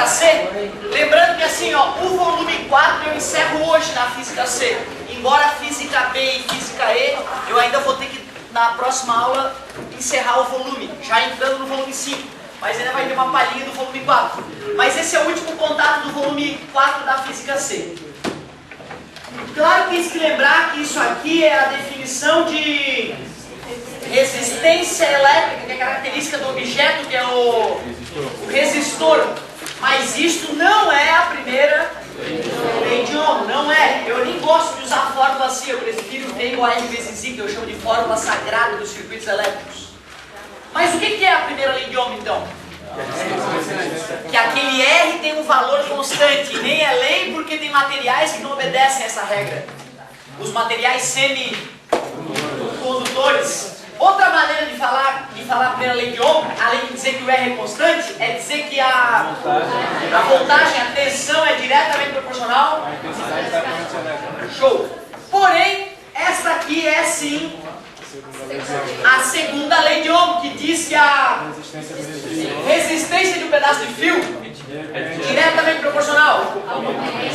Física C. Lembrando que assim, ó, o volume 4 eu encerro hoje na Física C. Embora Física B e Física E, eu ainda vou ter que, na próxima aula, encerrar o volume, já entrando no volume 5. Mas ainda vai ter uma palhinha do volume 4. Mas esse é o último contato do volume 4 da Física C. Claro que tem que lembrar que isso aqui é a definição de resistência elétrica, que é característica do objeto, que é o resistor. Mas isto não é a primeira lei de Ohm, não é. Eu nem gosto de usar a fórmula assim, eu prefiro V igual a R vezes I, que eu chamo de fórmula sagrada dos circuitos elétricos. Mas o que é a primeira lei de Ohm, então? Que aquele R tem um valor constante, nem é lei porque tem materiais que não obedecem a essa regra. Os materiais semicondutores. Outra maneira de falar a primeira lei de Ohm, além de dizer que o R é constante, é dizer que a voltagem, a tensão é diretamente proporcional. Show! Porém, esta aqui é sim a segunda lei de Ohm, que diz que a resistência de um pedaço de fio é diretamente proporcional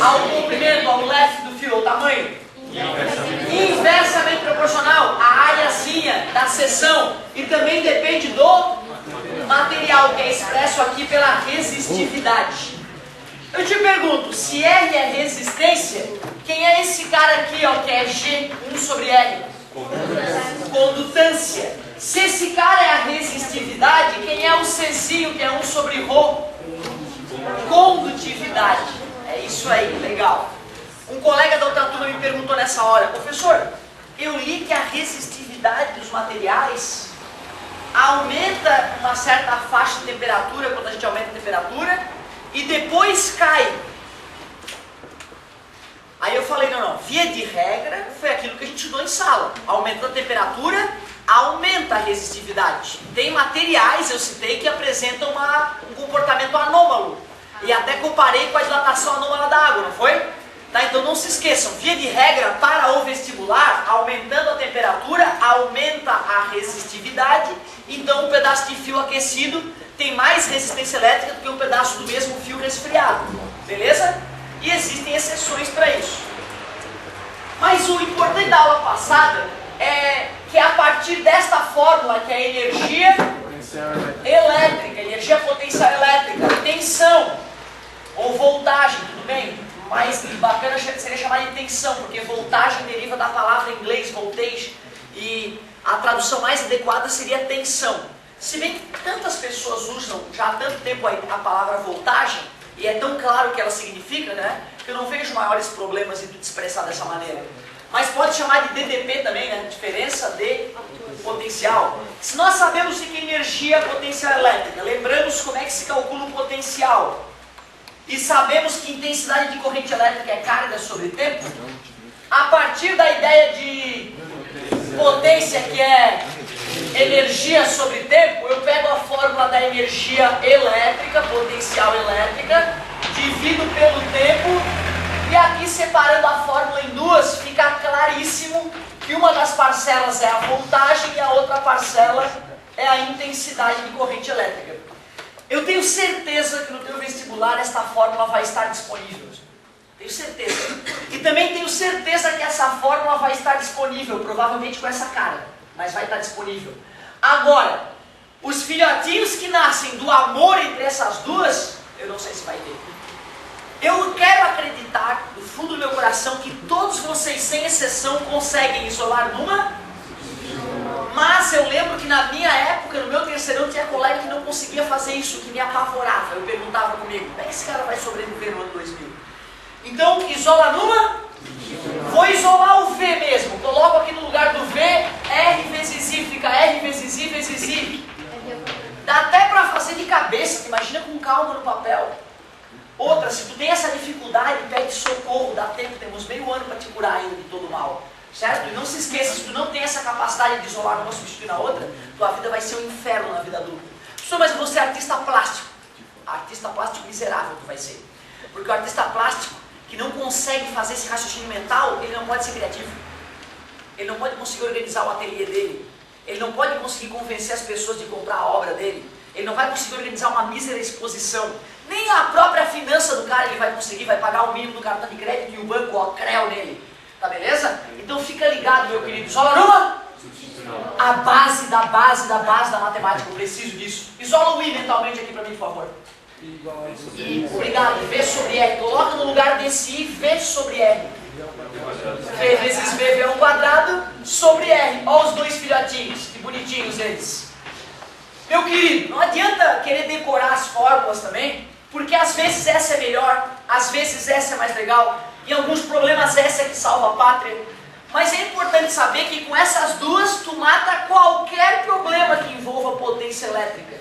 ao comprimento, ao left do fio, ao tamanho. Inversamente proporcional à areazinha da seção, e também depende do material, que é expresso aqui pela resistividade. Eu te pergunto, se R é resistência, quem é esse cara aqui, ó, que é G, 1 sobre R? Condutância. Se esse cara é a resistividade, quem é o Czinho, que é 1 sobre Rho? Condutividade. É isso aí, legal. Um colega da outra turma me perguntou nessa hora: professor, eu li que a resistividade dos materiais aumenta uma certa faixa de temperatura quando a gente aumenta a temperatura e depois cai. Aí eu falei, não, via de regra foi aquilo que a gente estudou em sala. Aumentando a temperatura, aumenta a resistividade. Tem materiais, eu citei, que apresentam um comportamento anômalo. E até comparei com a dilatação anômala da água, não foi? Tá, então não se esqueçam, via de regra, para o vestibular, aumentando a temperatura, aumenta a resistividade. Então um pedaço de fio aquecido tem mais resistência elétrica do que um pedaço do mesmo fio resfriado. Beleza? E existem exceções para isso. Mas o importante da aula passada é que a partir desta fórmula, que é a energia elétrica, energia potencial elétrica, tensão ou voltagem, tudo bem? Mas bacana seria chamar de tensão, porque voltagem deriva da palavra em inglês voltage, e a tradução mais adequada seria tensão. Se bem que tantas pessoas usam já há tanto tempo a palavra voltagem, e é tão claro o que ela significa, né, que eu não vejo maiores problemas em tu te expressar dessa maneira. Mas pode chamar de DDP também, né, diferença de potencial. Se nós sabemos o que é energia potencial elétrica, lembramos como é que se calcula o potencial, e sabemos que intensidade de corrente elétrica é carga sobre tempo, a partir da ideia de potência, que é energia sobre tempo, eu pego a fórmula da energia elétrica, potencial elétrica, divido pelo tempo, e aqui separando a fórmula em duas, fica claríssimo que uma das parcelas é a voltagem e a outra parcela é a intensidade de corrente elétrica. Eu tenho certeza que no teu vestibular esta fórmula vai estar disponível. Tenho certeza. E também tenho certeza que essa fórmula vai estar disponível, provavelmente com essa cara, mas vai estar disponível. Agora, os filhotinhos que nascem do amor entre essas duas, eu não sei se vai ter. Eu quero acreditar, do fundo do meu coração, que todos vocês, sem exceção, conseguem isolar numa. Mas eu lembro que na minha época, no meu terceirão, tinha colega que não conseguia fazer isso, que me apavorava. Eu perguntava comigo, como é que esse cara vai sobreviver no ano 2000? Então, isola numa. Vou isolar o V mesmo. Coloco aqui no lugar do V, R vezes I, fica R vezes I vezes I. Dá até para fazer de cabeça, imagina com calma no papel. Outra, se tu tem essa dificuldade, pede socorro, dá tempo, temos meio ano para te curar ainda de todo mal. Certo? E não se esqueça, se tu não tem essa capacidade de isolar uma substituir na outra, tua vida vai ser um inferno na vida adulta. Professor, mas você é artista plástico. Artista plástico miserável tu vai ser. Porque o artista plástico que não consegue fazer esse raciocínio mental, ele não pode ser criativo. Ele não pode conseguir organizar o ateliê dele. Ele não pode conseguir convencer as pessoas de comprar a obra dele. Ele não vai conseguir organizar uma mísera exposição. Nem nem a própria finança do cara ele vai conseguir, vai pagar o mínimo do cartão de crédito e o banco, ó, creu nele. Tá beleza? Então fica ligado, meu querido. Isola numa. A base da base da base da matemática, eu preciso disso. Isola o I mentalmente aqui pra mim, por favor. I, obrigado. V sobre R. Coloca no lugar desse I, V sobre R. V vezes V ao quadrado sobre R. Olha os dois filhotinhos, que bonitinhos eles. Meu querido, não adianta querer decorar as fórmulas também, porque às vezes essa é melhor, às vezes essa é mais legal, em alguns problemas essa é que salva a pátria. Mas é importante saber que com essas duas tu mata qualquer problema que envolva potência elétrica.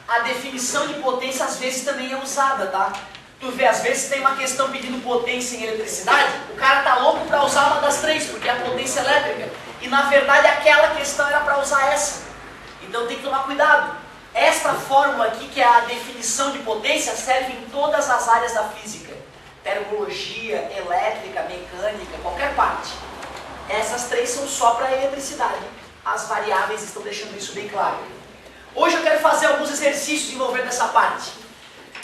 A definição de potência às vezes também é usada, tá? Tu vê, às vezes tem uma questão pedindo potência em eletricidade, o cara tá louco para usar uma das três, porque é a potência elétrica. E na verdade aquela questão era para usar essa. Então tem que tomar cuidado. Esta fórmula aqui, que é a definição de potência, serve em todas as áreas da física. Termologia, elétrica, mecânica, qualquer parte. Essas três são só para a eletricidade. As variáveis estão deixando isso bem claro. Hoje eu quero fazer alguns exercícios envolvendo essa parte.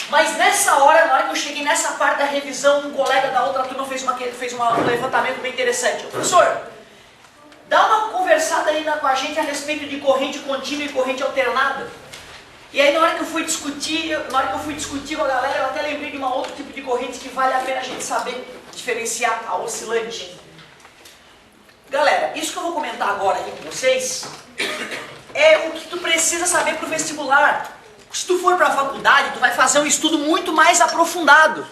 Mas nessa hora, na hora que eu cheguei nessa parte da revisão, um colega da outra turma fez um levantamento bem interessante. Professor, dá uma conversada aí com a gente a respeito de corrente contínua e corrente alternada. E aí na hora que eu fui discutir com a galera, eu até lembrei de um outro tipo de corrente que vale a pena a gente saber diferenciar, a oscilante. Galera, isso que eu vou comentar agora aqui com vocês é o que tu precisa saber para o vestibular. Se tu for para a faculdade, tu vai fazer um estudo muito mais aprofundado.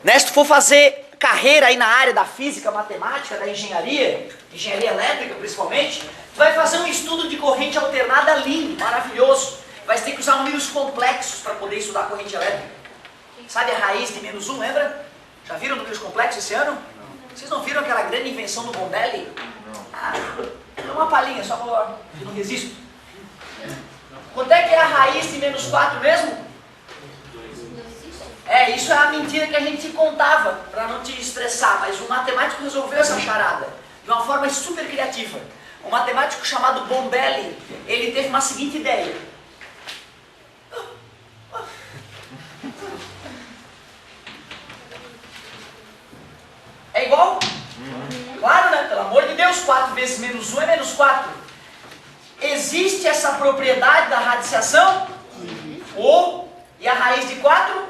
Né? Se tu for fazer carreira aí na área da física, matemática, da engenharia elétrica principalmente, tu vai fazer um estudo de corrente alternada lindo, maravilhoso. Vai ter que usar números complexos para poder estudar a corrente elétrica. Sabe a raiz de -1, lembra? Já viram números complexos esse ano? Vocês não viram aquela grande invenção do Bombelli? Ah, uma palhinha, só para eu não resisto. Quanto é que é a raiz de -4 mesmo? É, isso é a mentira que a gente contava, para não te estressar, mas o matemático resolveu essa charada de uma forma super criativa. Um matemático chamado Bombelli, ele teve uma seguinte ideia. É igual? Claro, né? Pelo amor de Deus, 4 vezes -1 é -4. Existe essa propriedade da radiciação? E a raiz de 4?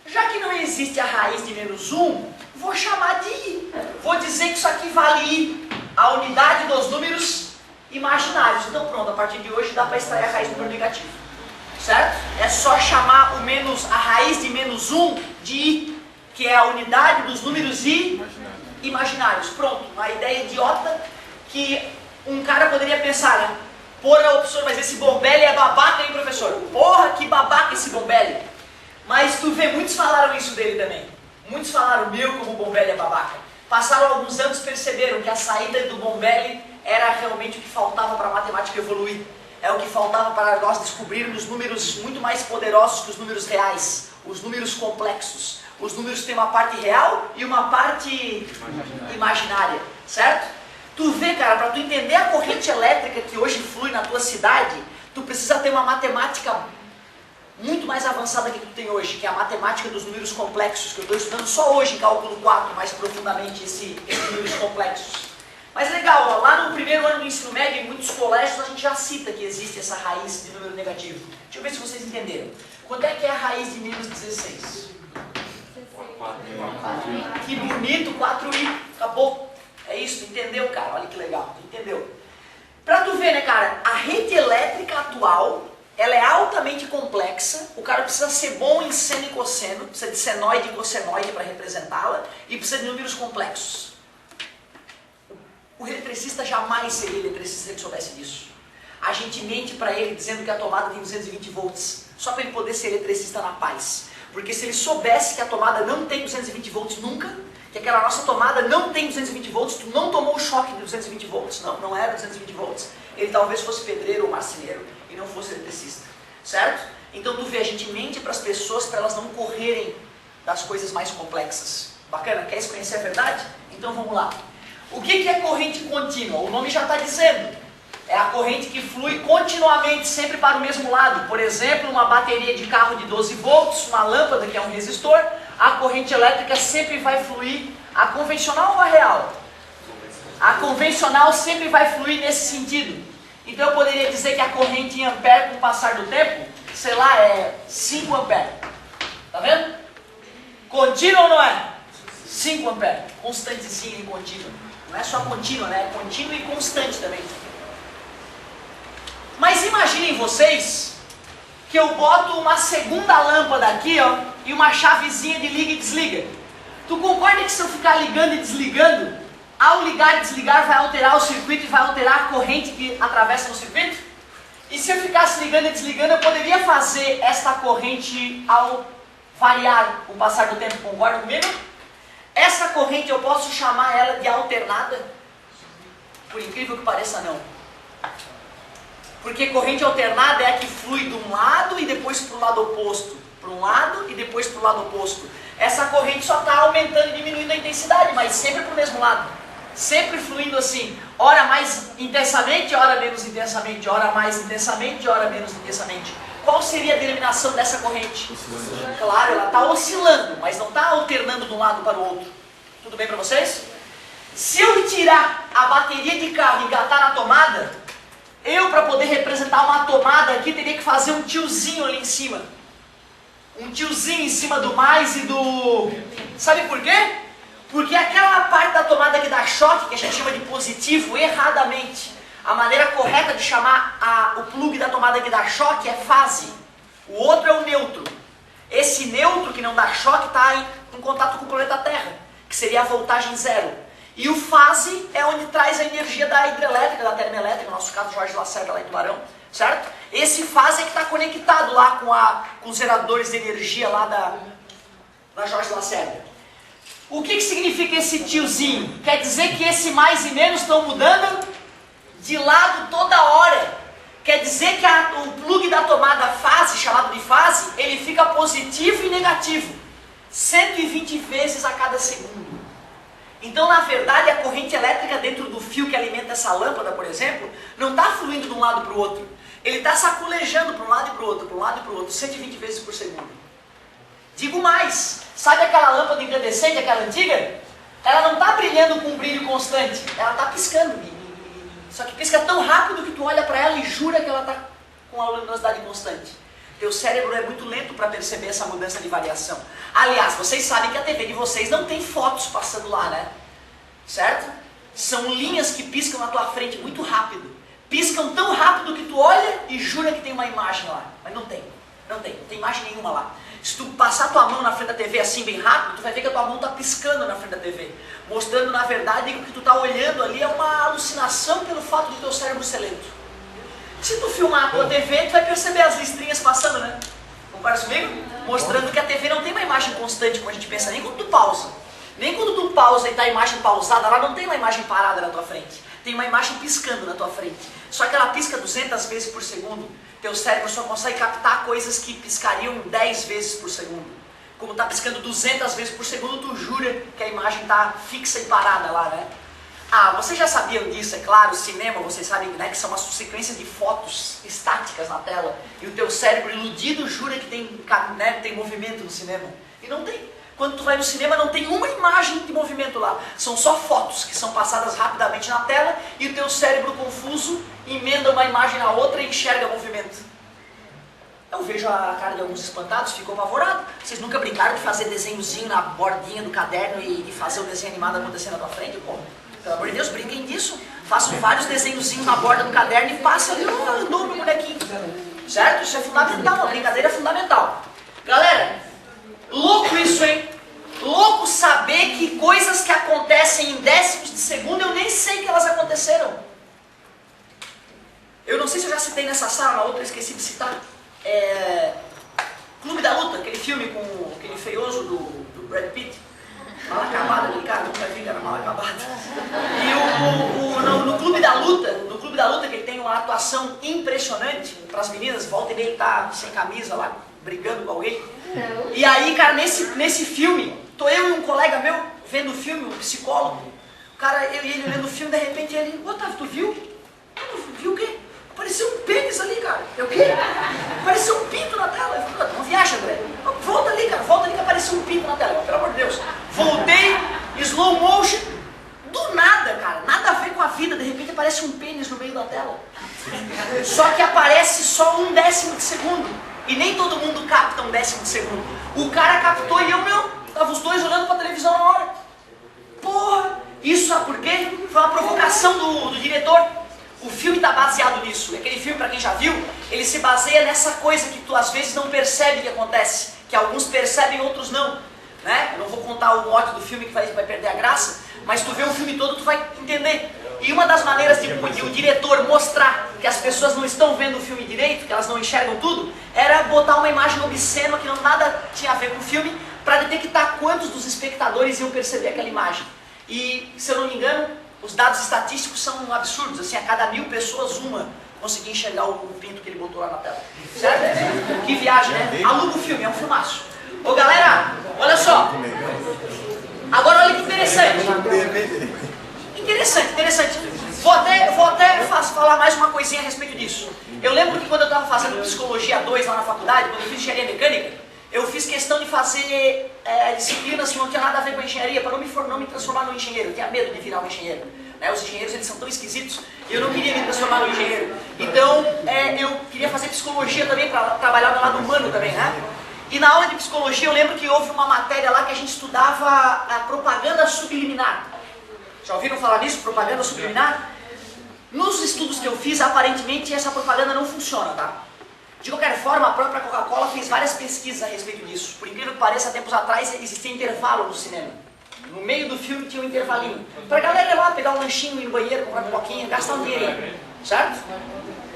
Já que não existe a raiz de -1, vou chamar de I. Vou dizer que isso aqui vale I, a unidade dos números imaginários. Então pronto, a partir de hoje dá para extrair a raiz do número negativo. Certo? É só chamar a raiz de -1 de I, que é a unidade dos números imaginários. Pronto, uma ideia idiota que um cara poderia pensar, né? Porra, professor, mas esse Bombelli é babaca, hein, professor? Porra, que babaca esse Bombelli. Mas tu vê, muitos falaram isso dele também. Muitos falaram, como o Bombelli é babaca. Passaram alguns anos e perceberam que a saída do Bombelli era realmente o que faltava para a matemática evoluir. É o que faltava para nós descobrirmos números muito mais poderosos que os números reais, os números complexos. Os números têm uma parte real e uma parte imaginária, certo? Tu vê, cara, para tu entender a corrente elétrica que hoje flui na tua cidade, tu precisa ter uma matemática muito mais avançada que tu tem hoje, que é a matemática dos números complexos, que eu estou estudando só hoje em cálculo 4, mais profundamente esses números complexos. Mas legal, ó, lá no primeiro ano do ensino médio, em muitos colégios, a gente já cita que existe essa raiz de número negativo. Deixa eu ver se vocês entenderam. Quanto é que é a raiz de -16? Que bonito, 4i, acabou. É isso, entendeu, cara? Olha que legal, entendeu? Pra tu ver, né, cara, a rede elétrica atual, ela é altamente complexa, o cara precisa ser bom em seno e cosseno, precisa de senoide e cossenoide para representá-la, e precisa de números complexos. O eletricista jamais seria eletricista se ele soubesse disso. A gente mente para ele dizendo que a tomada tem 220 volts, só para ele poder ser eletricista na paz. Porque se ele soubesse que a tomada não tem 220 volts nunca, que aquela nossa tomada não tem 220 volts, tu não tomou o choque de 220 volts, não era 220 volts, ele talvez fosse pedreiro ou marceneiro e não fosse eletricista, certo? Então tu vê, a gente mente para as pessoas para elas não correrem das coisas mais complexas. Bacana? Quer conhecer a verdade? Então vamos lá. O que é corrente contínua? O nome já está dizendo. é a corrente que flui continuamente, sempre para o mesmo lado. Por exemplo, uma bateria de carro de 12 volts, uma lâmpada que é um resistor, a corrente elétrica sempre vai fluir, a convencional ou a real? A convencional sempre vai fluir nesse sentido. Então eu poderia dizer que a corrente em ampere com o passar do tempo, sei lá, é 5 amperes. Tá vendo? Contínua ou não é? 5 amperes. Constantezinha e contínua. Não é só contínua, né? É contínua e constante também. Mas imaginem vocês que eu boto uma segunda lâmpada aqui, ó, e uma chavezinha de liga e desliga. Tu concorda que se eu ficar ligando e desligando, ao ligar e desligar vai alterar o circuito e vai alterar a corrente que atravessa no circuito? E se eu ficasse ligando e desligando, eu poderia fazer esta corrente ao variar o passar do tempo, concorda comigo? Essa corrente eu posso chamar ela de alternada? Por incrível que pareça, não. Porque corrente alternada é a que flui de um lado e depois para o lado oposto. Para um lado e depois para o lado oposto. Essa corrente só está aumentando e diminuindo a intensidade, mas sempre para o mesmo lado. Sempre fluindo assim, ora mais intensamente, ora menos intensamente, ora mais intensamente, ora menos intensamente. Qual seria a denominação dessa corrente? Oscilante. Claro, ela está oscilando, mas não está alternando de um lado para o outro. Tudo bem para vocês? Se eu tirar a bateria de carro e engatar na tomada, eu, para poder representar uma tomada aqui, teria que fazer um tiozinho ali em cima. Um tiozinho em cima do mais e do... Sabe por quê? Porque aquela parte da tomada que dá choque, que a gente chama de positivo, erradamente, a maneira correta de chamar o plug da tomada que dá choque é fase. O outro é o neutro. Esse neutro que não dá choque está em contato com o planeta Terra, que seria a voltagem zero. E o fase é onde traz a energia da hidrelétrica, da termoelétrica, no nosso caso Jorge Lacerda lá em Tubarão, certo? Esse fase é que está conectado lá com os geradores de energia lá da Jorge Lacerda. O que significa esse tiozinho? Quer dizer que esse mais e menos estão mudando de lado toda hora. Quer dizer que o plug da tomada fase, chamado de fase, ele fica positivo e negativo 120 vezes a cada segundo. Então, na verdade, a corrente elétrica dentro do fio que alimenta essa lâmpada, por exemplo, não está fluindo de um lado para o outro. Ele está saculejando para um lado e para o outro, para um lado e para o outro, 120 vezes por segundo. Digo mais, sabe aquela lâmpada incandescente, aquela antiga? Ela não está brilhando com um brilho constante, ela está piscando. Só que pisca tão rápido que tu olha para ela e jura que ela está com a luminosidade constante. Teu cérebro é muito lento para perceber essa mudança de variação. Aliás, vocês sabem que a TV de vocês não tem fotos passando lá, né? Certo? São linhas que piscam na tua frente muito rápido. Piscam tão rápido que tu olha e jura que tem uma imagem lá. Mas não tem. Não tem imagem nenhuma lá. Se tu passar tua mão na frente da TV assim bem rápido, tu vai ver que a tua mão está piscando na frente da TV. Mostrando, na verdade, que o que tu está olhando ali é uma alucinação pelo fato do teu cérebro ser lento. Se tu filmar a tua TV, tu vai perceber as listrinhas passando, né? Concorda comigo? Mostrando que a TV não tem uma imagem constante, como a gente pensa, nem quando tu pausa. Nem quando tu pausa e está a imagem pausada, ela não tem uma imagem parada na tua frente. Tem uma imagem piscando na tua frente. Só que ela pisca 200 vezes por segundo. Teu cérebro só consegue captar coisas que piscariam 10 vezes por segundo. Como está piscando 200 vezes por segundo, tu jura que a imagem está fixa e parada lá, né? Ah, vocês já sabiam disso, é claro, o cinema, vocês sabem, né, que são uma sequência de fotos estáticas na tela. E o teu cérebro iludido jura que tem movimento no cinema. E não tem. Quando tu vai no cinema não tem uma imagem de movimento lá. São só fotos que são passadas rapidamente na tela e o teu cérebro confuso emenda uma imagem na outra e enxerga movimento. Eu vejo a cara de alguns espantados, ficou apavorado. Vocês nunca brincaram de fazer desenhozinho na bordinha do caderno e fazer o desenho animado acontecer na tua frente? Pô, pelo amor de Deus, brinquem disso. Façam vários desenhozinhos na borda do caderno e passem ali no dobro bonequinho. Certo? Isso é fundamental, uma brincadeira fundamental. Galera, louco isso, hein? Louco saber que coisas que acontecem em décimos de segundo eu nem sei que elas aconteceram. Eu não sei se eu já citei nessa sala, na outra eu esqueci de citar. Clube da Luta, aquele filme com aquele feioso do Brad Pitt. Mal acabado, aquele cara nunca vi, era mal acabado. E no Clube da Luta, que ele tem uma atuação impressionante para as meninas, volta e meia ele tá sem camisa lá, brigando com alguém. E aí, cara, nesse filme, tô eu e um colega meu vendo o filme, um psicólogo. O cara, eu e ele olhando o filme, de repente ele, Otávio, tu viu? Viu o quê? Eu, o quê? Apareceu um pinto na tela. Eu falei, não viaja, André. Volta ali, cara, volta ali que apareceu um pinto na tela. Eu, pelo amor de Deus. Voltei, slow motion, do nada, cara, nada a ver com a vida, de repente aparece um pênis no meio da tela. Só que aparece só 1/10 de segundo. E nem todo mundo capta 1/10 de segundo. O cara captou e eu, tava os dois olhando pra televisão na hora. Porra, isso sabe por quê? Foi uma provocação do diretor. O filme está baseado nisso. Aquele filme, para quem já viu, ele se baseia nessa coisa que tu às vezes não percebe que acontece. Que alguns percebem, outros não. Né? Eu não vou contar o mote do filme que vai perder a graça, mas tu vê o filme todo, tu vai entender. E uma das maneiras de o diretor mostrar que as pessoas não estão vendo o filme direito, que elas não enxergam tudo, era botar uma imagem obscena que não nada tinha a ver com o filme, para detectar quantos dos espectadores iam perceber aquela imagem. E, se eu não me engano, os dados estatísticos são absurdos, assim, a cada 1000 pessoas, uma conseguia enxergar o pinto que ele botou lá na tela. Certo? Que viagem, né? Aluga o filme, é um filmaço. Ô galera, olha só. Agora olha que interessante. Interessante. Vou até falar mais uma coisinha a respeito disso. Eu lembro que quando eu estava fazendo Psicologia 2 lá na faculdade, quando eu fiz Engenharia Mecânica, eu fiz questão de fazer disciplinas que não tinha nada a ver com a engenharia, para não me transformar num engenheiro. Eu tinha medo de virar um engenheiro. Né? Os engenheiros eles são tão esquisitos, e eu não queria me transformar num engenheiro. Então, eu queria fazer Psicologia também, para trabalhar no lado humano também, né? E na aula de Psicologia eu lembro que houve uma matéria lá que a gente estudava a propaganda subliminar. Já ouviram falar nisso, propaganda subliminar? Nos estudos que eu fiz, aparentemente essa propaganda não funciona, tá? De qualquer forma, a própria Coca-Cola fez várias pesquisas a respeito disso. Por incrível que pareça, tempos atrás existia intervalo no cinema. No meio do filme tinha um intervalinho. Pra galera ir lá, pegar um lanchinho, ir no banheiro, comprar um pouquinho, gastar um dinheirinho. Certo?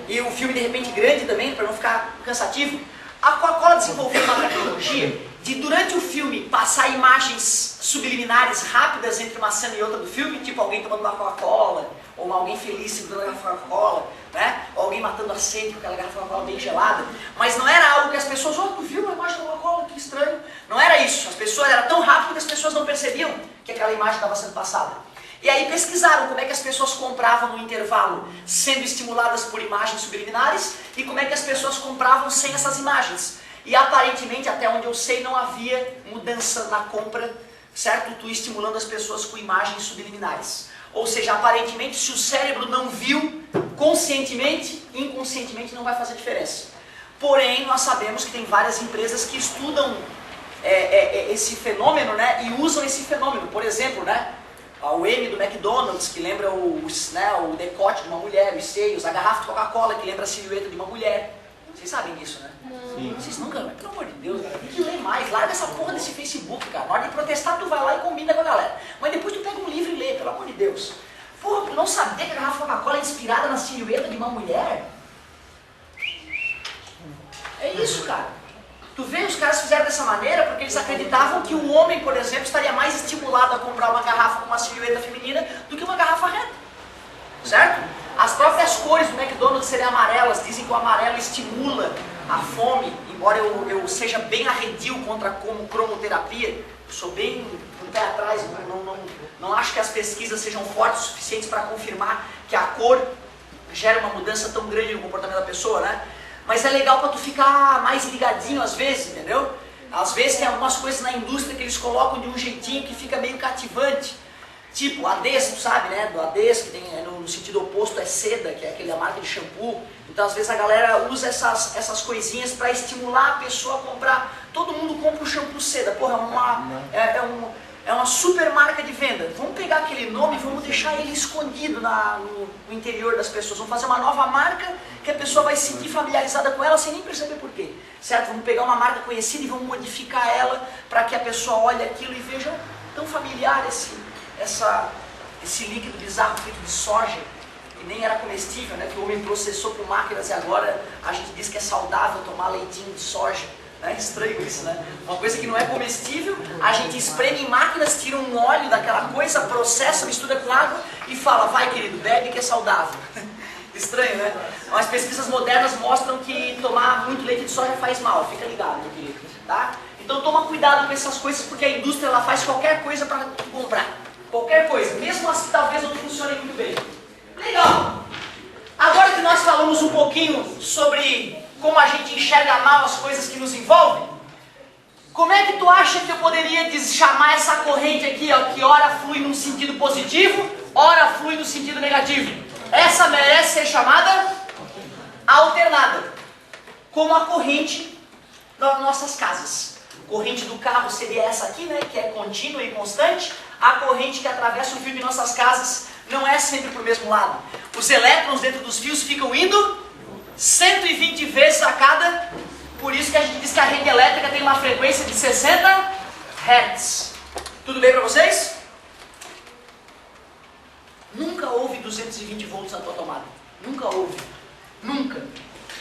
E o filme de repente grande também, para não ficar cansativo. A Coca-Cola desenvolveu uma tecnologia de, durante o filme, passar imagens subliminares rápidas entre uma cena e outra do filme, tipo alguém tomando uma Coca-Cola, ou alguém feliz segurando a garrafa de Coca-Cola, né? Ou alguém matando a sede com aquela garrafa de Coca-Cola bem gelada. Mas não era algo que as pessoas, tu viu a imagem da Coca-Cola, que estranho. Não era isso, as pessoas, era tão rápido que as pessoas não percebiam que aquela imagem estava sendo passada. E aí pesquisaram como é que as pessoas compravam no intervalo sendo estimuladas por imagens subliminares e como é que as pessoas compravam sem essas imagens. E aparentemente, até onde eu sei, não havia mudança na compra, certo? Tu estimulando as pessoas com imagens subliminares. Ou seja, aparentemente, se o cérebro não viu conscientemente, inconscientemente não vai fazer diferença. Porém, nós sabemos que tem várias empresas que estudam esse fenômeno, né? E usam esse fenômeno. Por exemplo, né? O M do McDonald's, que lembra o decote de uma mulher, os seios, a garrafa de Coca-Cola, que lembra a silhueta de uma mulher. Vocês sabem disso, né? Sim. Vocês nunca, pelo amor de Deus, cara, tem que ler mais. Larga essa porra desse Facebook, cara. Na hora de protestar, tu vai lá e combina com a galera. Mas depois tu pega um livro e lê, pelo amor de Deus. Porra, tu não sabia que a garrafa de Coca-Cola é inspirada na silhueta de uma mulher? É isso, cara. Tu vê, os caras fizeram dessa maneira porque eles acreditavam que o homem, por exemplo, estaria mais estimulado a comprar uma garrafa com uma silhueta feminina do que uma garrafa reta. Certo? As próprias cores do McDonald's serem amarelas, dizem que o amarelo estimula a fome, embora eu seja bem arredio contra a cromoterapia, eu sou bem um pé atrás, não acho que as pesquisas sejam fortes o suficientes para confirmar que a cor gera uma mudança tão grande no comportamento da pessoa, né? Mas é legal para tu ficar mais ligadinho às vezes, entendeu? Às vezes tem algumas coisas na indústria que eles colocam de um jeitinho que fica meio cativante. Tipo, o Ades, tu sabe, né? Do Ades, que tem no sentido oposto é seda, que é aquela marca de shampoo. Então às vezes a galera usa essas coisinhas para estimular a pessoa a comprar. Todo mundo compra o shampoo seda. Porra, é uma super marca de venda. Vamos pegar aquele nome e vamos deixar ele escondido no interior das pessoas. Vamos fazer uma nova marca que a pessoa vai se sentir familiarizada com ela sem nem perceber por quê. Certo? Vamos pegar uma marca conhecida e vamos modificar ela para que a pessoa olhe aquilo e veja tão familiar esse líquido bizarro feito de soja, que nem era comestível, né? Que o homem processou com máquinas e agora a gente diz que é saudável tomar leitinho de soja. É estranho isso, né? Uma coisa que não é comestível, a gente espreme em máquinas, tira um óleo daquela coisa, processa, mistura com água e fala, vai querido, bebe que é saudável. Estranho, né? Mas pesquisas modernas mostram que tomar muito leite de soja faz mal, fica ligado, meu querido, tá? Então toma cuidado com essas coisas, porque a indústria ela faz qualquer coisa para comprar. Qualquer coisa, mesmo as que talvez não funcionem muito bem. Legal! Agora que nós falamos falamos um pouquinho sobre como a gente enxerga mal as coisas que nos envolvem, como é que tu acha que eu poderia chamar essa corrente aqui, ó, que ora flui num sentido positivo, ora flui no sentido negativo? Essa merece ser chamada alternada, como a corrente das nossas casas. A corrente do carro seria essa aqui, né, que é contínua e constante. A corrente que atravessa o fio de nossas casas não é sempre para o mesmo lado. Os elétrons dentro dos fios ficam indo 120 vezes a cada. Por isso que a gente diz que a rede elétrica tem uma frequência de 60 Hz. Tudo bem para vocês? Nunca houve 220 volts na tua tomada. Nunca houve. Nunca.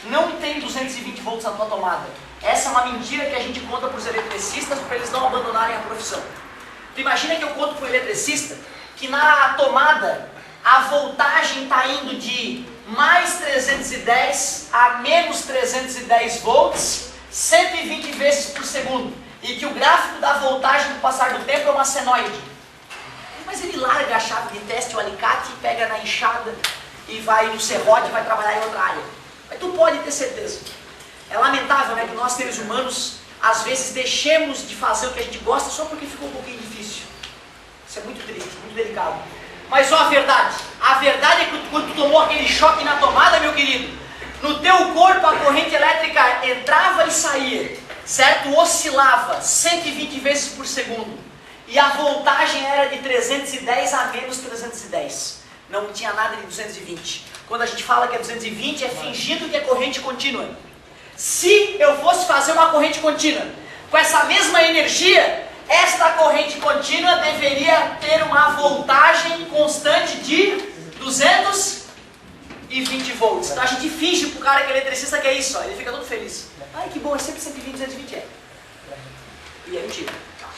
Não tem 220 volts na tua tomada. Essa é uma mentira que a gente conta para os eletricistas para eles não abandonarem a profissão. Tu imagina que eu conto para o eletricista que na tomada a voltagem está indo de mais 310 a menos 310 volts, 120 vezes por segundo. E que o gráfico da voltagem com o passar do tempo é uma senoide. Mas ele larga a chave de teste, o alicate, pega na enxada e vai no serrote e vai trabalhar em outra área. Mas tu pode ter certeza. É lamentável, né, que nós seres humanos às vezes deixemos de fazer o que a gente gosta só porque ficou um pouquinho difícil. Isso é muito triste, muito delicado. Mas ó, a verdade é que quando tu tomou aquele choque na tomada, meu querido, no teu corpo a corrente elétrica entrava e saía, certo? Oscilava 120 vezes por segundo. E a voltagem era de 310 a menos 310. Não tinha nada de 220. Quando a gente fala que é 220, é fingindo que é corrente contínua. Se eu fosse fazer uma corrente contínua com essa mesma energia, esta corrente contínua deveria ter uma voltagem constante de 220 volts. Então a gente finge pro cara que é eletricista que é isso, ó. Ele fica todo feliz. Ai, que bom, é sempre 120, 220 é. E é mentira.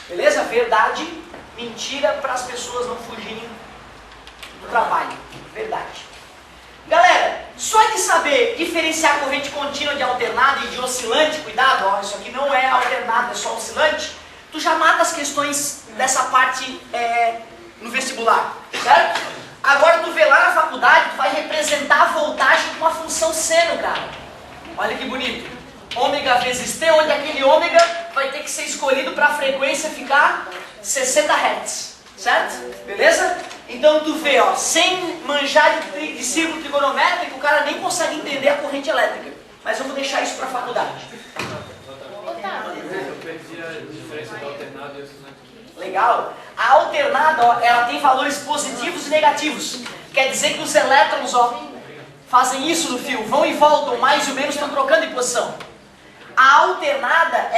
Beleza? Verdade, mentira para as pessoas não fugirem do trabalho. Verdade. Galera, só de saber diferenciar corrente contínua de alternada e de oscilante, cuidado, ó, isso aqui não é alternada, é só oscilante, tu já mata as questões dessa parte no vestibular, certo? Agora tu vê lá na faculdade, tu vai representar a voltagem com uma função seno, cara. Olha que bonito. Ômega vezes T, onde aquele ômega vai ter que ser escolhido para a frequência ficar 60 Hz, certo? Beleza? Então tu vê, ó, sem manjar de círculo trigonométrico, o cara nem consegue entender a corrente elétrica. Mas eu vou deixar isso para a faculdade. Eu perdi a diferença do alternado e oscilante. Legal. A alternada, ó, ela tem valores positivos e negativos. Quer dizer que os elétrons, ó, fazem isso no fio, vão e voltam, mais ou menos estão trocando de posição. A alternada,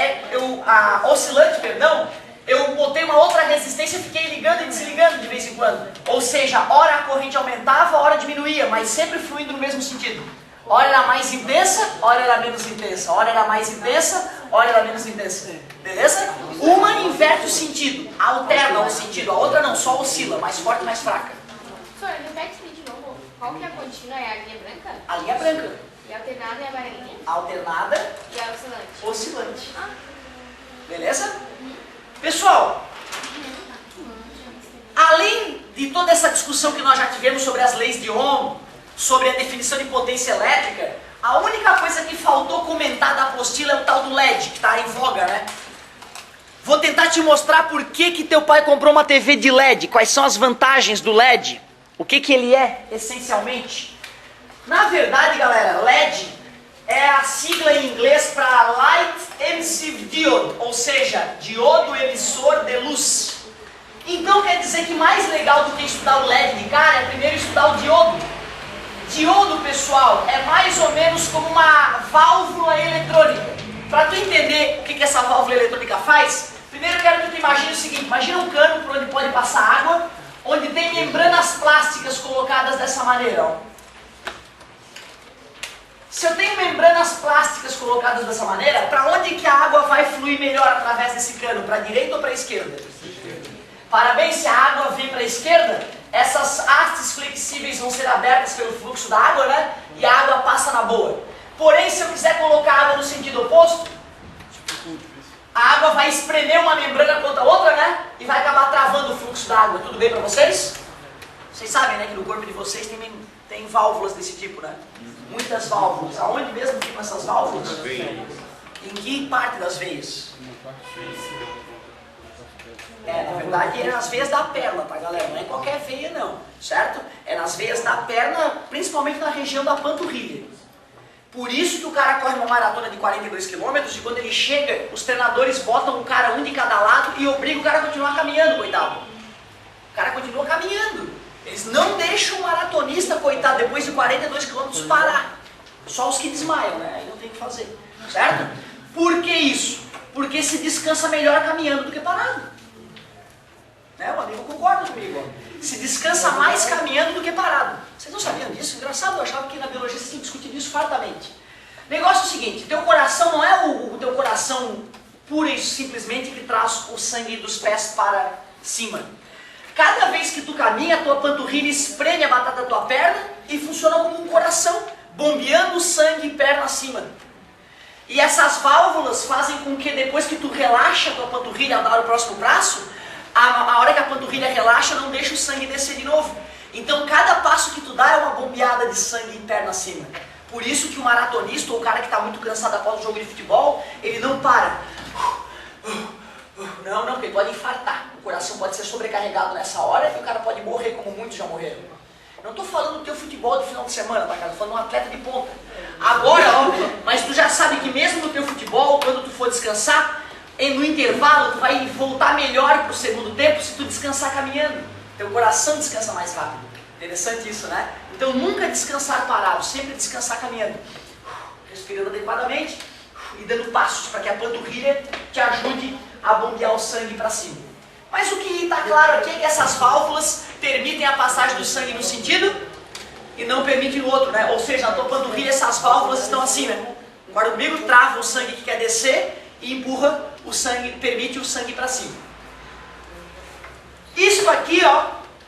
a oscilante, perdão, eu botei uma outra resistência e fiquei ligando e desligando de vez em quando. Ou seja, ora a corrente aumentava, ora diminuía, mas sempre fluindo no mesmo sentido. Ora era mais intensa, ora era menos intensa. Ora era mais intensa, ora era menos intensa. Beleza? Uma inverte o sentido, alterna o sentido. A outra não, só oscila, mais forte e mais fraca. Professor, repete de novo. Qual que é a contínua? É a linha branca? A linha branca. E a alternada é a amarelinha? Alternada, E a oscilante? oscilante. Ah. Beleza? Pessoal, além de toda essa discussão que nós já tivemos sobre as leis de Ohm, sobre a definição de potência elétrica, a única coisa que faltou comentar da apostila é o tal do LED, que está em voga, né? Vou tentar te mostrar por que teu pai comprou uma TV de LED, quais são as vantagens do LED, o que ele é, essencialmente. Na verdade, galera, LED é a sigla em inglês para Light Emissive Diode, ou seja, diodo emissor de luz. Então quer dizer que mais legal do que estudar o LED de cara é primeiro estudar o diodo. Diodo, pessoal, é mais ou menos como uma válvula eletrônica. Para tu entender o que essa válvula eletrônica faz, primeiro eu quero que tu imagine o seguinte, imagina um cano por onde pode passar água, onde tem membranas plásticas colocadas dessa maneira, ó. Se eu tenho membranas plásticas colocadas dessa maneira, para onde que a água vai fluir melhor através desse cano? Para a direita ou para a esquerda? Parabéns, se a água vem para a esquerda, essas hastes flexíveis vão ser abertas pelo fluxo da água, né? E a água passa na boa. Porém, se eu quiser colocar água no sentido oposto, a água vai espremer uma membrana contra a outra, né? E vai acabar travando o fluxo da água. Tudo bem para vocês? Vocês sabem, né, que no corpo de vocês tem tem válvulas desse tipo, né? Muitas válvulas. Aonde mesmo ficam essas válvulas? Em que parte das veias? Na verdade é nas veias da perna, tá, galera? Não é em qualquer veia, não, certo? É nas veias da perna, principalmente na região da panturrilha. Por isso que o cara corre uma maratona de 42 km e quando ele chega, os treinadores botam um cara um de cada lado e obrigam o cara a continuar caminhando, coitado. O cara continua caminhando. Eles não deixam o maratonista, coitado, depois de 42 km parar. Só os que desmaiam, né? Aí não tem o que fazer, certo? Por que isso? Porque se descansa melhor caminhando do que parado. O amigo concorda comigo. Se descansa mais caminhando do que parado. Vocês não sabiam disso? Engraçado, eu achava que na biologia vocês tinham discutido isso fartamente. O negócio é o seguinte, teu coração não é o teu coração pura e simplesmente que traz o sangue dos pés para cima. Cada vez que tu caminha, a tua panturrilha espreme a batata da tua perna e funciona como um coração, bombeando o sangue perna acima. E essas válvulas fazem com que depois que tu relaxa a tua panturrilha ao dar o próximo braço, a hora que a panturrilha relaxa, não deixa o sangue descer de novo. Então cada passo que tu dá é uma bombeada de sangue perna acima. Por isso que o maratonista ou o cara que está muito cansado após o jogo de futebol, ele não para. Não, porque ele pode infartar. O coração pode ser sobrecarregado nessa hora e o cara pode morrer, como muitos já morreram. Não estou falando do teu futebol de final de semana, tá, cara? Estou falando de um atleta de ponta. Agora, mas tu já sabe que mesmo no teu futebol, quando tu for descansar, no intervalo, tu vai voltar melhor para o segundo tempo se tu descansar caminhando. Teu coração descansa mais rápido. Interessante isso, né? Então nunca descansar parado, sempre descansar caminhando. Respirando adequadamente e dando passos para que a panturrilha te ajude a bombear o sangue para cima. Mas o que está claro aqui é que essas válvulas permitem a passagem do sangue no sentido e não permitem no outro, né? Ou seja, na tua panturrilha essas válvulas estão assim, né? Agora o comigo trava o sangue que quer descer e empurra o sangue, permite o sangue para cima. Isso aqui,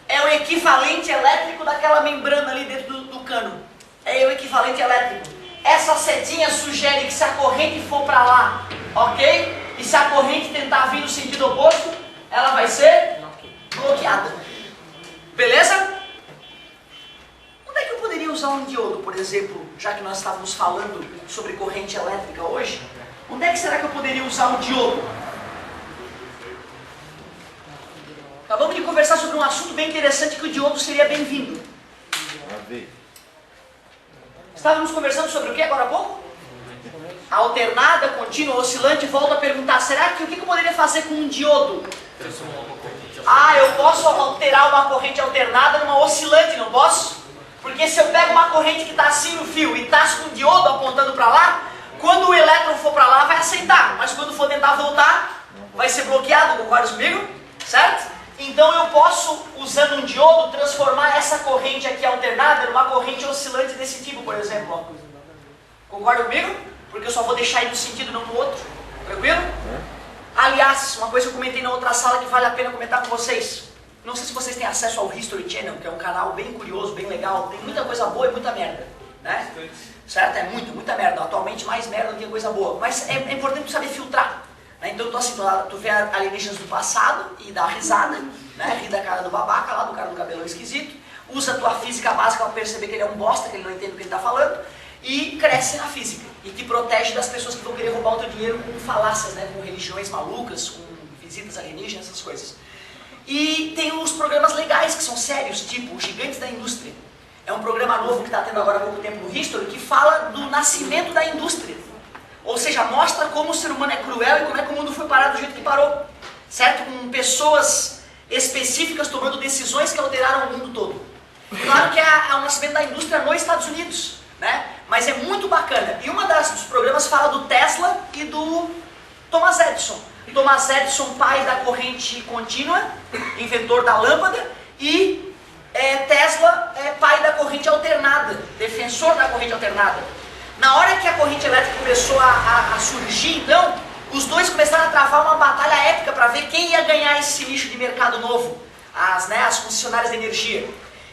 é o equivalente elétrico daquela membrana ali dentro do cano. É o equivalente elétrico. Essa setinha sugere que se a corrente for para lá, ok? E se a corrente tentar vir no sentido oposto, ela vai ser bloqueada. Beleza? Onde é que eu poderia usar um diodo, por exemplo, já que nós estávamos falando sobre corrente elétrica hoje? Onde é que será que eu poderia usar o diodo? Acabamos de conversar sobre um assunto bem interessante que o diodo seria bem-vindo. Estávamos conversando sobre o que agora há pouco? A alternada, contínua, oscilante. Volto a perguntar, será que o que eu poderia fazer com um diodo? Eu posso alterar uma corrente alternada numa oscilante, não posso? Porque se eu pego uma corrente que está assim no fio e está com o diodo apontando para lá, quando o elétron for para lá vai aceitar, mas quando for tentar voltar, vai ser bloqueado, concorda comigo? Certo? Então eu posso, usando um diodo, transformar essa corrente aqui alternada numa corrente oscilante desse tipo, por exemplo. Concorda comigo? Porque eu só vou deixar ir no sentido, não no outro. Tranquilo? Aliás, uma coisa que eu comentei na outra sala que vale a pena comentar com vocês. Não sei se vocês têm acesso ao History Channel, que é um canal bem curioso, bem legal. Tem muita coisa boa e muita merda, né? Certo? É muita merda. Atualmente mais merda do que coisa boa. Mas é importante tu saber filtrar. Né? Então tu vê alienígenas do passado e dá risada, né? Ri da cara do babaca lá, do cara do cabelo esquisito. Usa a tua física básica para perceber que ele é um bosta, que ele não entende o que ele está falando. E cresce na física. E te protege das pessoas que vão querer roubar o teu dinheiro com falácias, né? Com religiões malucas, com visitas alienígenas, essas coisas. E tem os programas legais que são sérios, tipo Gigantes da Indústria. É um programa novo que está tendo agora há pouco tempo no History, que fala do nascimento da indústria. Ou seja, mostra como o ser humano é cruel e como é que o mundo foi parar do jeito que parou. Certo? Com pessoas específicas tomando decisões que alteraram o mundo todo. Claro que é o nascimento da indústria nos Estados Unidos, né? Mas é muito bacana. E dos programas fala do Tesla e do Thomas Edison. Thomas Edison, pai da corrente contínua, inventor da lâmpada, e Tesla, pai da corrente alternada, defensor da corrente alternada. Na hora que a corrente elétrica começou a surgir, então, os dois começaram a travar uma batalha épica para ver quem ia ganhar esse nicho de mercado novo, as concessionárias de energia.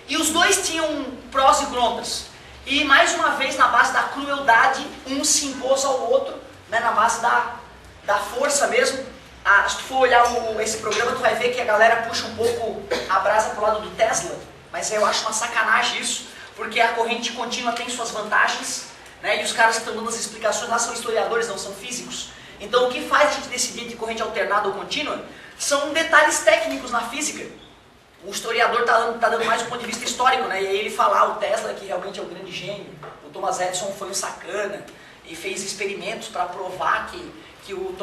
E os dois tinham prós e contras. E mais uma vez, na base da crueldade, um se impôs ao outro, né, na base da força mesmo. Se tu for olhar esse programa, tu vai ver que a galera puxa um pouco a brasa pro lado do Tesla, mas eu acho uma sacanagem isso, porque a corrente contínua tem suas vantagens, né? E os caras que estão dando as explicações lá são historiadores, não são físicos. Então o que faz a gente decidir entre corrente alternada ou contínua são detalhes técnicos na física. O historiador está dando mais um ponto de vista histórico, né? E aí ele fala, o Tesla que realmente é o grande gênio, o Thomas Edison foi um sacana e fez experimentos para provar que o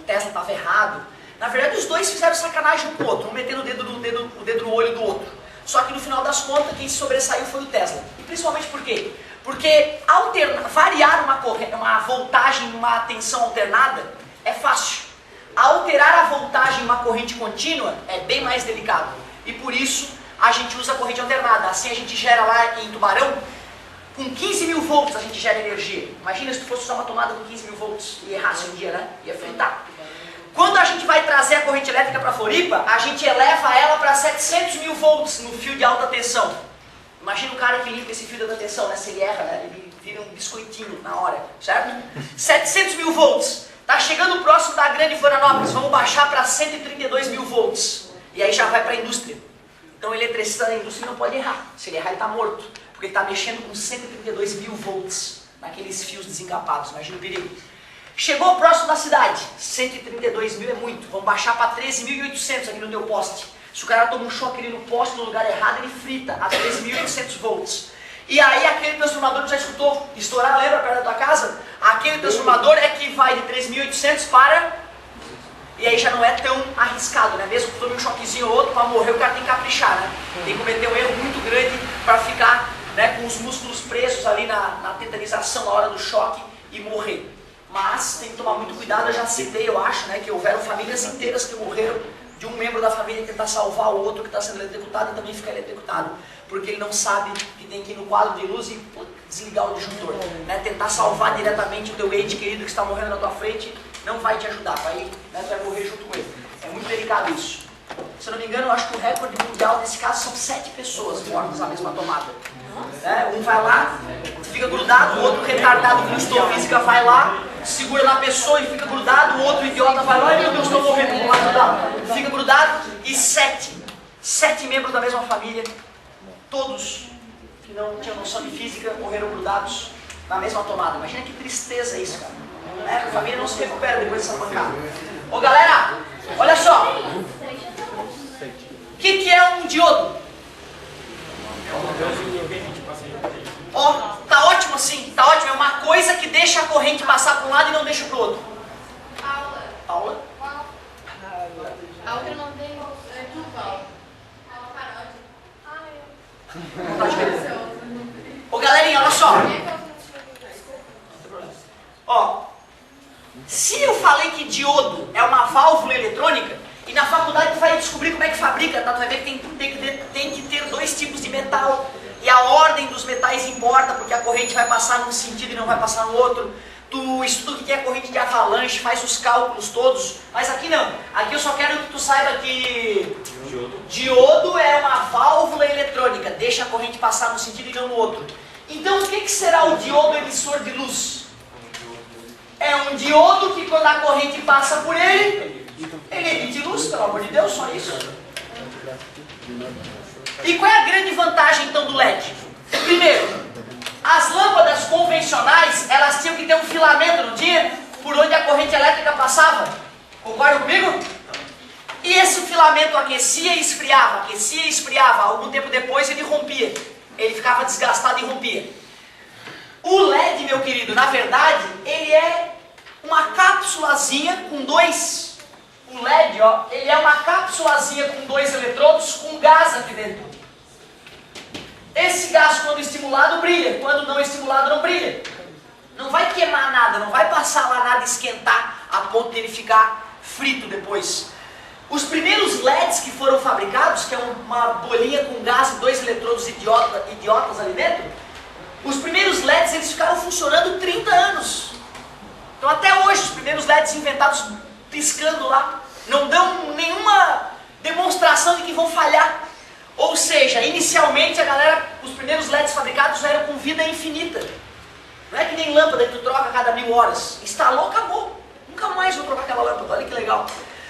Tesla estava errado. Na verdade os dois fizeram sacanagem um com o outro, um metendo o dedo no olho do outro. Só que no final das contas quem se sobressaiu foi o Tesla. E principalmente por quê? Porque variar uma voltagem numa tensão alternada é fácil. Alterar a voltagem em uma corrente contínua é bem mais delicado. E por isso a gente usa a corrente alternada. Assim a gente gera lá em Tubarão, com 15 mil volts a gente gera energia. Imagina se tu fosse usar uma tomada com 15 mil volts e errasse um dia, né? Ia fritar. Quando a gente vai trazer a corrente elétrica para Floripa, a gente eleva ela para 700 mil volts no fio de alta tensão. Imagina o cara que limpa esse fio de alta tensão, né? Se ele erra, né? Ele vira um biscoitinho na hora, certo? 700 mil volts. Tá chegando próximo da Grande Florianópolis, vamos baixar para 132 mil volts. E aí já vai para a indústria. Então o eletricista da indústria não pode errar. Se ele errar, ele está morto. Porque ele está mexendo com 132 mil volts naqueles fios desencapados. Imagina o perigo. Chegou próximo da cidade, 132 mil é muito. Vamos baixar para 13.800 aqui no teu poste. Se o cara toma um choque ali no poste, no lugar errado, ele frita a 13.800 volts. E aí aquele transformador que já escutou estourar, lembra, perto da tua casa? Aquele transformador é que vai de 3.800 para... E aí já não é tão arriscado, né? Mesmo que tome um choquezinho ou outro, para morrer o cara tem que caprichar, né? Tem que cometer um erro muito grande para ficar, né, com os músculos presos ali na tetanização na hora do choque e morrer. Mas tem que tomar muito cuidado, eu já citei, eu acho, né, que houveram famílias inteiras que morreram de um membro da família tentar salvar o outro que está sendo eletrocutado e também ficar eletrocutado. Porque ele não sabe que tem que ir no quadro de luz e desligar o disjuntor. Né? Tentar salvar diretamente o teu ente querido que está morrendo na tua frente não vai te ajudar, né? Tu vai morrer junto com ele. É muito delicado isso. Se eu não me engano, eu acho que o recorde mundial nesse caso são 7 pessoas mortas na mesma tomada. Um vai lá, fica grudado, o outro retardado que não estudou física vai lá, segura na pessoa e fica grudado, o outro idiota vai lá e meu Deus, estou morrendo, vamos lá ajudar. Fica grudado e 7 membros da mesma família, todos que não tinham noção de física, morreram grudados na mesma tomada. Imagina que tristeza isso, cara. A família não se recupera depois dessa pancada. Ô galera, olha só. O que é um diodo? Ó, tá ótimo assim, tá ótimo. É uma coisa que deixa a corrente passar para um lado e não deixa para o outro. Aula. Aula? Aula que eu não dei. É tudo aula. Aula paródia. Ô galerinha, olha só. Ó, se eu falei que diodo é uma válvula eletrônica, e na faculdade tu vai descobrir como é que fabrica, tá? Tu vai ver que tem que ter 2 tipos de metal, e a ordem dos metais importa, porque a corrente vai passar num sentido e não vai passar no outro. Tu estuda o que é corrente de avalanche, faz os cálculos todos, mas aqui não. Aqui eu só quero que tu saiba que diodo é uma válvula eletrônica, deixa a corrente passar num sentido e não no outro. Então o que será o diodo emissor de luz? É um diodo que quando a corrente passa por ele emite luz, pelo amor de Deus, só isso. E qual é a grande vantagem então do LED? Primeiro, as lâmpadas convencionais, elas tinham que ter um filamento, não tinha? Por onde a corrente elétrica passava. Concorda comigo? E esse filamento aquecia e esfriava. Algum tempo depois ele rompia. Ele ficava desgastado e rompia. O LED, meu querido, na verdade, ele é uma cápsulazinha com 2... O LED, ó, ele é uma cápsulazinha com 2 eletrodos com gás aqui dentro. Esse gás, quando estimulado, brilha. Quando não estimulado, não brilha. Não vai queimar nada, não vai passar lá nada, esquentar a ponto de ele ficar frito depois. Os primeiros LEDs que foram fabricados, que é uma bolinha com gás e 2 eletrodos idiotas ali dentro, os primeiros LEDs eles ficaram funcionando 30 anos. Então até hoje os primeiros LEDs inventados piscando lá, não dão nenhuma demonstração de que vão falhar. Ou seja, inicialmente os primeiros LEDs fabricados eram com vida infinita. Não é que nem lâmpada que tu troca a cada 1000 horas. Instalou, acabou. Nunca mais vou trocar aquela lâmpada, olha que legal.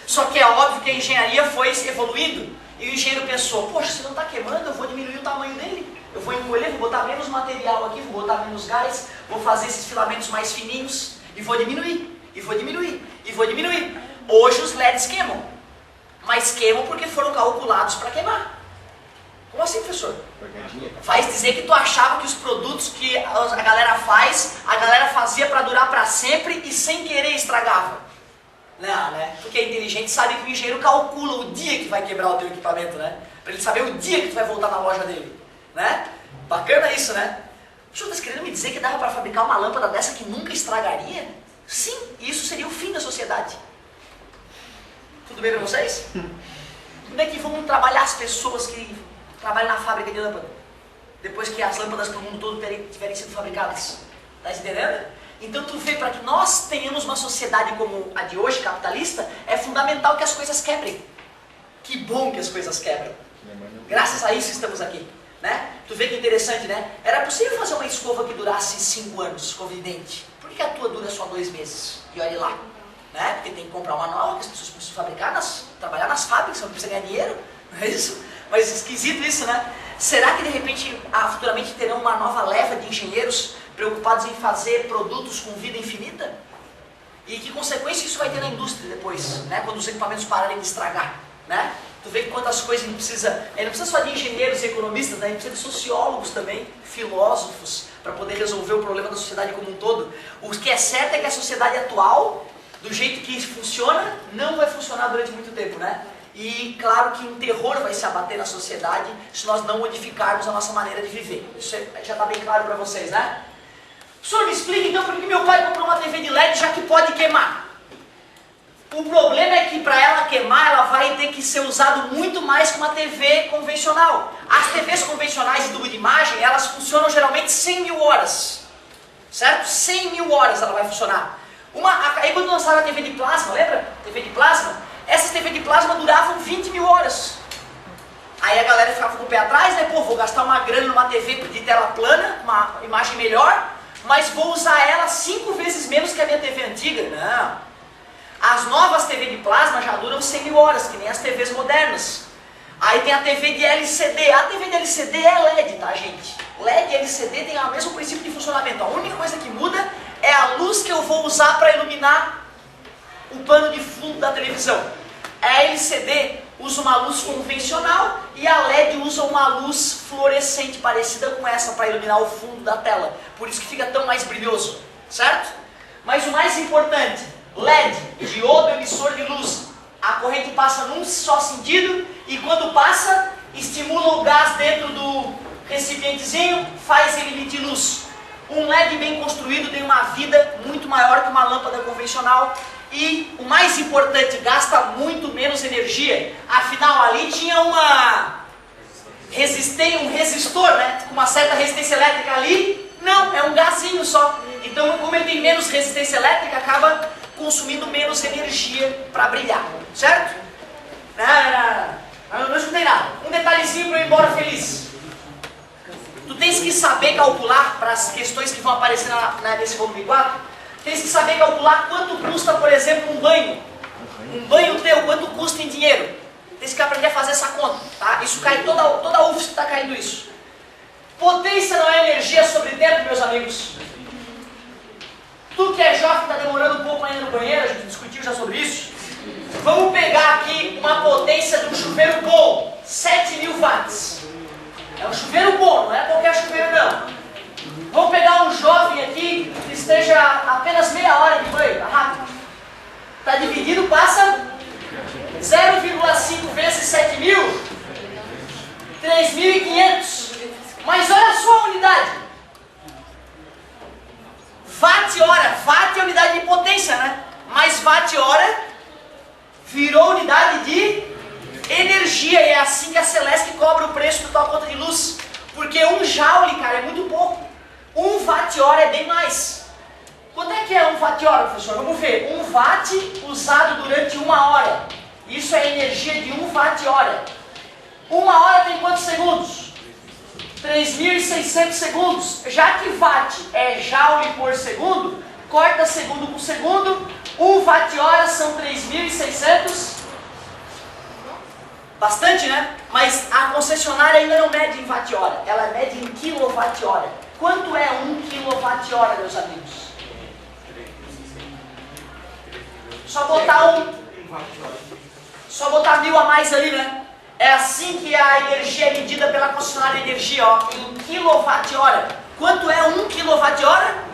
Só que é óbvio que a engenharia foi evoluindo e o engenheiro pensou, poxa, se não está queimando, eu vou diminuir o tamanho dele. Eu vou encolher, vou botar menos material aqui, vou botar menos gás, vou fazer esses filamentos mais fininhos e vou diminuir, e vou diminuir, e vou diminuir. Hoje os LEDs queimam, mas queimam porque foram calculados para queimar. Como assim, professor? Faz dizer que tu achava que os produtos que a galera fazia para durar para sempre e sem querer estragava. Não, né? Porque é inteligente, sabe que o engenheiro calcula o dia que vai quebrar o teu equipamento, né? Para ele saber o dia que tu vai voltar na loja dele, né? Bacana isso, né? O senhor está querendo me dizer que dava para fabricar uma lâmpada dessa que nunca estragaria? Sim, isso seria o fim da sociedade. Tudo bem para vocês? Como é que vão trabalhar as pessoas que trabalham na fábrica de lâmpada? Depois que as lâmpadas para o mundo todo tiverem sido fabricadas. Tá entendendo? Então tu vê, para que nós tenhamos uma sociedade como a de hoje, capitalista, é fundamental que as coisas quebrem. Que bom que as coisas quebram. Graças a isso estamos aqui. Né? Tu vê que interessante, né? Era possível fazer uma escova que durasse 5 anos, escova de dente. Por que a tua dura só 2 meses? E olhe lá. Né? Porque tem que comprar uma nova, que as pessoas precisam fabricar, trabalhar nas fábricas, não precisa ganhar dinheiro. Não é isso? Mas esquisito isso, né? Será que de repente, futuramente terão uma nova leva de engenheiros preocupados em fazer produtos com vida infinita? E que consequência isso vai ter na indústria depois, né? Quando os equipamentos pararem de estragar, né? Tu vê que quantas coisas a gente precisa, não precisa só de engenheiros e economistas, né? A gente precisa de sociólogos também, filósofos, para poder resolver o problema da sociedade como um todo. O que é certo é que a sociedade atual, do jeito que funciona, não vai funcionar durante muito tempo, né? E claro que um terror vai se abater na sociedade se nós não modificarmos a nossa maneira de viver. Isso já está bem claro para vocês, né? O senhor me explica então por que meu pai comprou uma TV de LED já que pode queimar? O problema é que para ela queimar, ela vai ter que ser usada muito mais que uma TV convencional. As TVs convencionais de tubo de imagem, elas funcionam geralmente 100 mil horas. Certo? 100 mil horas ela vai funcionar. Aí quando lançaram a TV de plasma, lembra? TV de plasma? Essas TV de plasma duravam 20 mil horas. Aí a galera ficava com o pé atrás, né? Pô, vou gastar uma grana numa TV de tela plana, uma imagem melhor, mas vou usar ela 5 vezes menos que a minha TV antiga. Não. As novas TV de plasma já duram 100 mil horas, que nem as TVs modernas. Aí tem a TV de LCD. A TV de LCD é LED, tá, gente? LED e LCD tem o mesmo princípio de funcionamento. A única coisa que muda é a luz que eu vou usar para iluminar o pano de fundo da televisão. A LCD usa uma luz convencional e a LED usa uma luz fluorescente parecida com essa para iluminar o fundo da tela. Por isso que fica tão mais brilhoso, certo? Mas o mais importante, LED, diodo emissor de luz. A corrente passa num só sentido e quando passa, estimula o gás dentro do recipientezinho, faz ele emitir luz. Um LED bem construído tem uma vida muito maior que uma lâmpada convencional. E o mais importante, gasta muito menos energia. Afinal, ali tinha um resistor, né? Com uma certa resistência elétrica ali. Não, é um gazinho só. Então, como ele tem menos resistência elétrica, acaba consumindo menos energia para brilhar. Certo? Não escutei nada. Um detalhezinho para eu ir embora feliz. Tu tens que saber calcular para as questões que vão aparecer nesse volume 4. Tens que saber calcular quanto custa, por exemplo, um banho. Um banho teu, quanto custa em dinheiro. Tens que aprender a fazer essa conta, tá? Isso cai, toda a UFSC está caindo isso. Potência não é energia sobre tempo, meus amigos. Tu que é jovem, está demorando um pouco ainda no banheiro, a gente discutiu já sobre isso. Vamos pegar aqui uma potência de um chuveiro bom, 7.000 watts. É um chuveiro bom, não é qualquer chuveiro não. Vamos pegar um jovem aqui que esteja apenas meia hora de banho, tá rápido. Está dividido, passa 0,5 vezes 7.000, 3.500. Mas olha só a unidade. Watt-hora. Watt é unidade de potência, né? Mas watt-hora virou unidade de energia. E é assim que a Celesc cobra o preço da tua conta de luz. Porque 1 joule, cara, é muito pouco. 1 watt-hora é bem mais. Quanto é que é 1 watt-hora, professor? Vamos ver. 1 watt usado durante 1 hora. Isso é energia de 1 watt-hora. 1 hora tem quantos segundos? 3.600 segundos. Já que watt é joule por segundo, corta segundo por segundo. 1 watt-hora são 3.600 Bastante, né? Mas a concessionária ainda não mede em watt-hora, ela mede em quilowatt-hora. Quanto é 1 quilowatt-hora, meus amigos? Só botar 1000 a mais ali, né? É assim que a energia é medida pela concessionária de energia, ó, em quilowatt-hora. Quanto é 1 quilowatt-hora?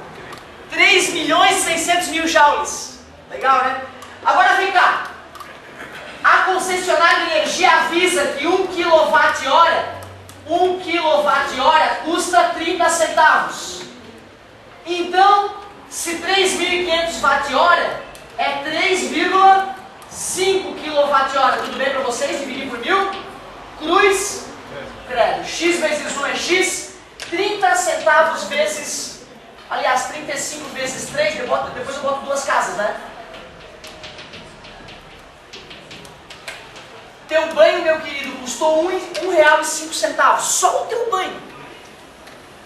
3.600.000 joules. Legal, né? Agora vem cá. A concessionária de energia avisa que 1 kWh custa 30 centavos. Então, se 3.500 watt-hora é 3,5 kWh. Tudo bem para vocês? Dividir por 1000? Cruz? Credo. X vezes 1 é X. 30 centavos vezes... Aliás, 35 vezes 3, depois eu boto duas casas, né? Teu banho, meu querido, custou R$1,05. Só o teu banho.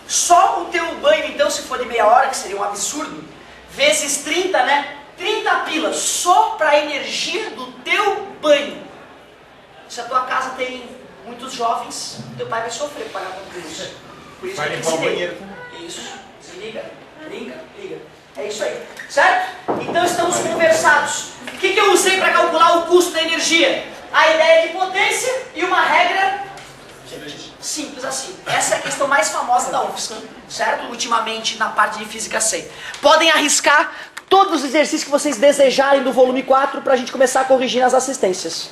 Só o teu banho, então, se for de meia hora, que seria um absurdo, vezes 30, né? 30 pilas só para a energia do teu banho. Se a tua casa tem muitos jovens, teu pai vai sofrer para pagar tudo isso. Por isso Vai que eu limpar o ensinei. banheiro também. Isso. Desliga, liga. É isso aí. Certo? Então estamos conversados. O que eu usei para calcular o custo da energia? A ideia de potência e uma regra simples assim. Essa é a questão mais famosa da UFSC, certo? Ultimamente na parte de Física 100. Podem arriscar todos os exercícios que vocês desejarem do volume 4 para a gente começar a corrigir as assistências.